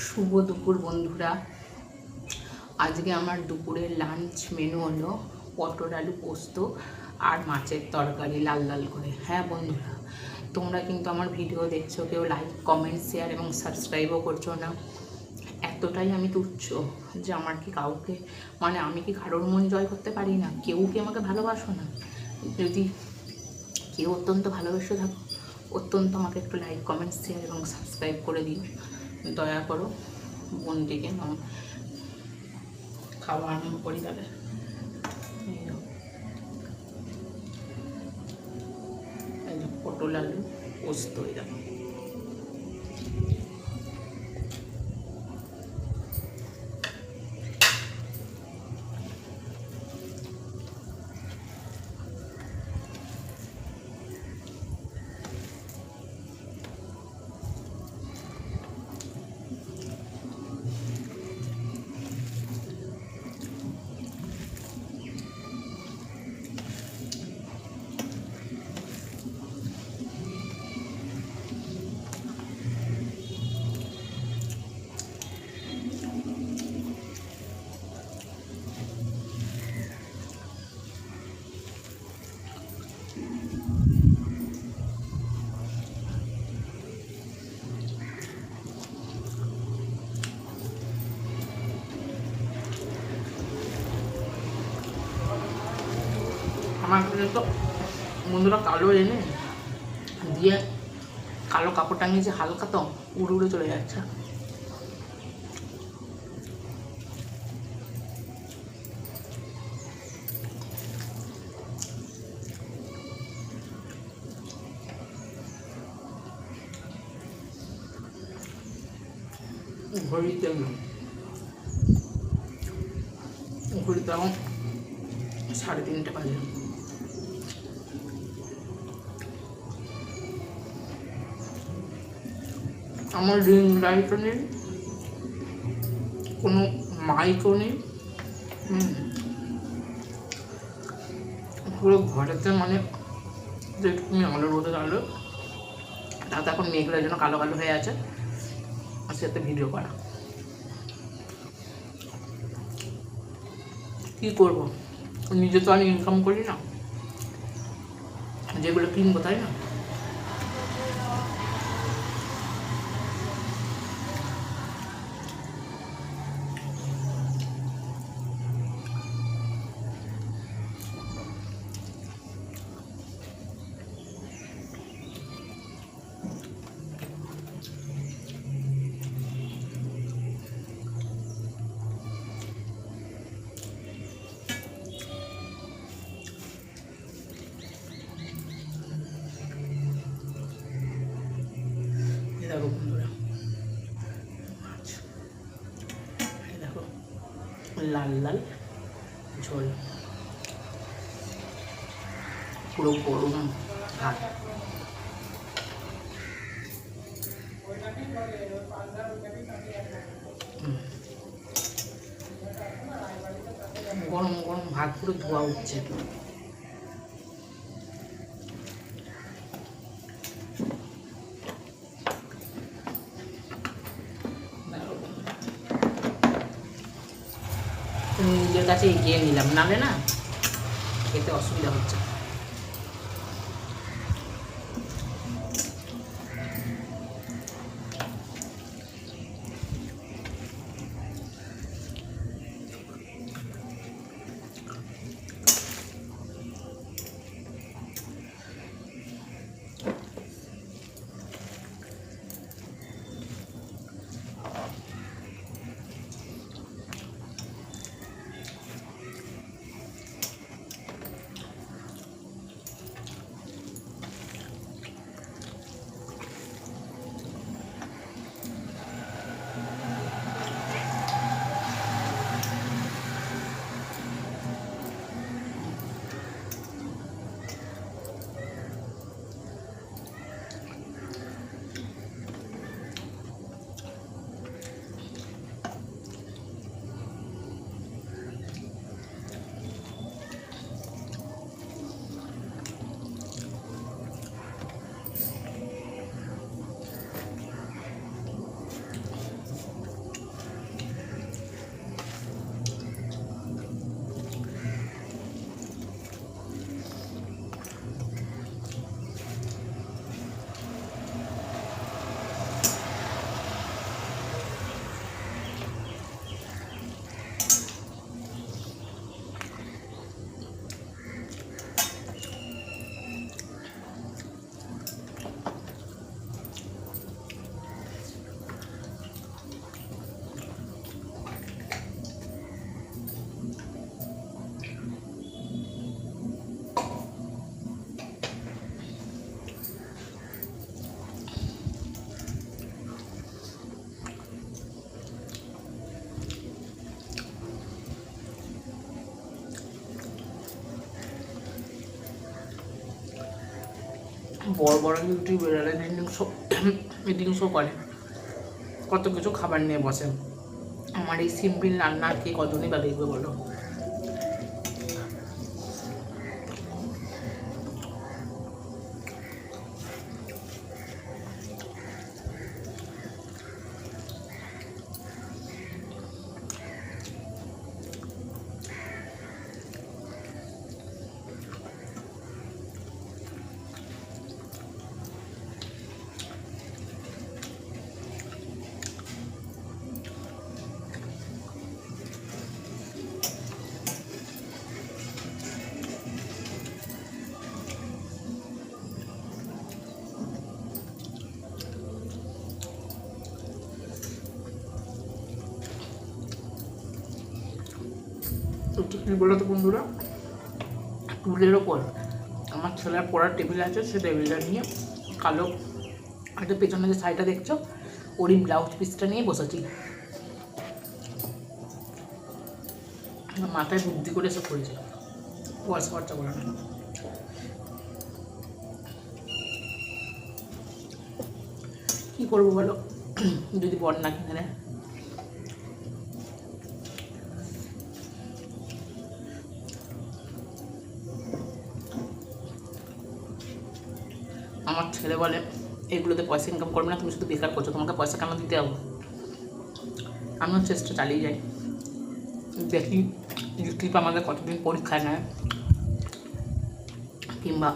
শুভ দুপুর বন্ধুরা। আজকে আমার দুপুরের লাঞ্চ মেনু হলো পটল আলু পোস্ত আর মাছের তরকারি লাল লাল করে। হ্যাঁ বন্ধুরা, তোমরা কিন্তু আমার ভিডিও দেখছো, কেউ লাইক কমেন্ট শেয়ার এবং সাবস্ক্রাইবও করছো না। এতটাই আমি তুচ্ছ যে আমার কি কাউকে আমি কি কারোর মন জয় করতে পারি না? কেউ কি আমাকে ভালোবাসো না? যদি কেউ অত্যন্ত ভালোবেসে থাকো, অত্যন্ত আমাকে একটু লাইক কমেন্ট শেয়ার এবং সাবস্ক্রাইব করে দিও, দয়া করো। বোনটিকে খাওয়া আরম্ভ করি তাহলে। এই যে পটল আলু পোস্ত, এই দেখো। আমার কাছে তো বন্ধুরা কালো এনে দিয়ে কালো কাপড় টাঙিয়েছে, হালকা তো উড়ে উড়ে চলে যাচ্ছে। ঘড়িতে এখন 3:30 বাজে। আমার রিং লাইটও নেই, কোনো মাইকও নেই, পুরো ঘরেতে যেটুকুনি আলো রোদে আলো, তাতে এখন মেঘগুলোর জন্য কালো কালো হয়ে আছে, আর সাথে ভিডিও করা। কী করবো, নিজে তো আমি ইনকাম করি না, যেগুলো কিনবো, তাই না? দেখো বন্ধুরা, দেখো লাল লাল ঝোল, পুরো গরম ভাত। গরম গরম ভাত, পুরো ধোয়া উঠছে। নিজের কাছে এগিয়ে নিলাম, নালে না খেতে অসুবিধা হচ্ছে। বড় বড় ইউটিউবাররা ইটিং শো করে, কত কিছু খাবার নিয়ে বসে। আমার এই সিম্পল রান্না কে কজনই বা দেখবে বলো। তো কী বলো তো বন্ধুরা, টুলের ওপর আমার ছেলের পড়ার টেবিল আছে, সে টেবিলটা নিয়ে কালো একটা পেছনে যে শাড়িটা দেখছো ওরই ব্লাউজ পিসটা নিয়ে বসেছি। মাথায় বুদ্ধি করে এসে পড়েছে, পয়সা খরচা করে না। কী করবো বলো, যদি বর না কিনে নেয়। আমার ছেলে বলে এগুলোতে পয়সা ইনকাম করবে না, তুমি শুধু বেকার করছো, তোমাকে পয়সা কেন দিতে হবে। আমিও চেষ্টা চালিয়ে যাই, দেখি ইউটিউব আমাদের কতদিন পরীক্ষায় নেয়, কিংবা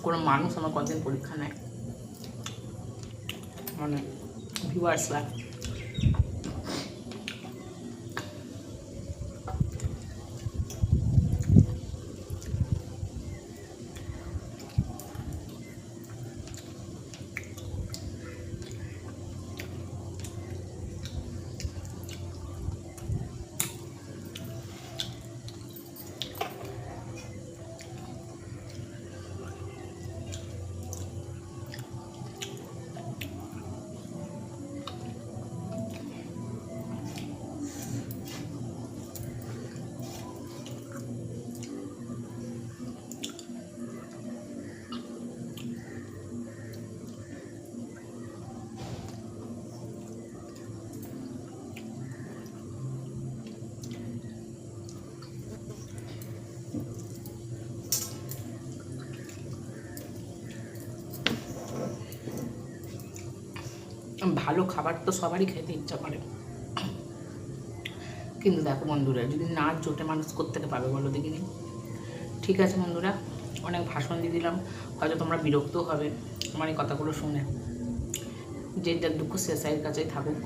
কোনো মানুষ আমার কতদিন পরীক্ষা নেয়, মানে ভিউয়ার্সরা। ভালো খাবার তো সবারই খেতে ইচ্ছা করে, কিন্তু দেখো বন্ধুরা, যদি না জোটে মানুষ কোত্থেকে পাবে বলো দেখিনি। ঠিক আছে বন্ধুরা, অনেক ভাষণ দিয়ে দিলাম, হয়তো তোমরা বিরক্ত হবে আমার এই কথাগুলো শুনে। যে যার দুঃখ শেষের কাছেই থাকুক,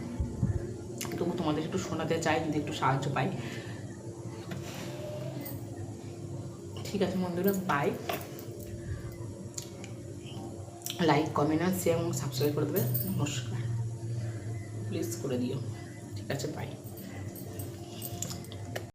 তবু তোমাদের একটু শোনাতে চাই, যদি একটু সাহায্য পাই। ঠিক আছে বন্ধুরা, বাই। লাইক, কমেন্ট আর শেয়ার এবং সাবস্ক্রাইব করে দেবে। নমস্কার, প্লিজ করে দিও। ঠিক আছে, বাই।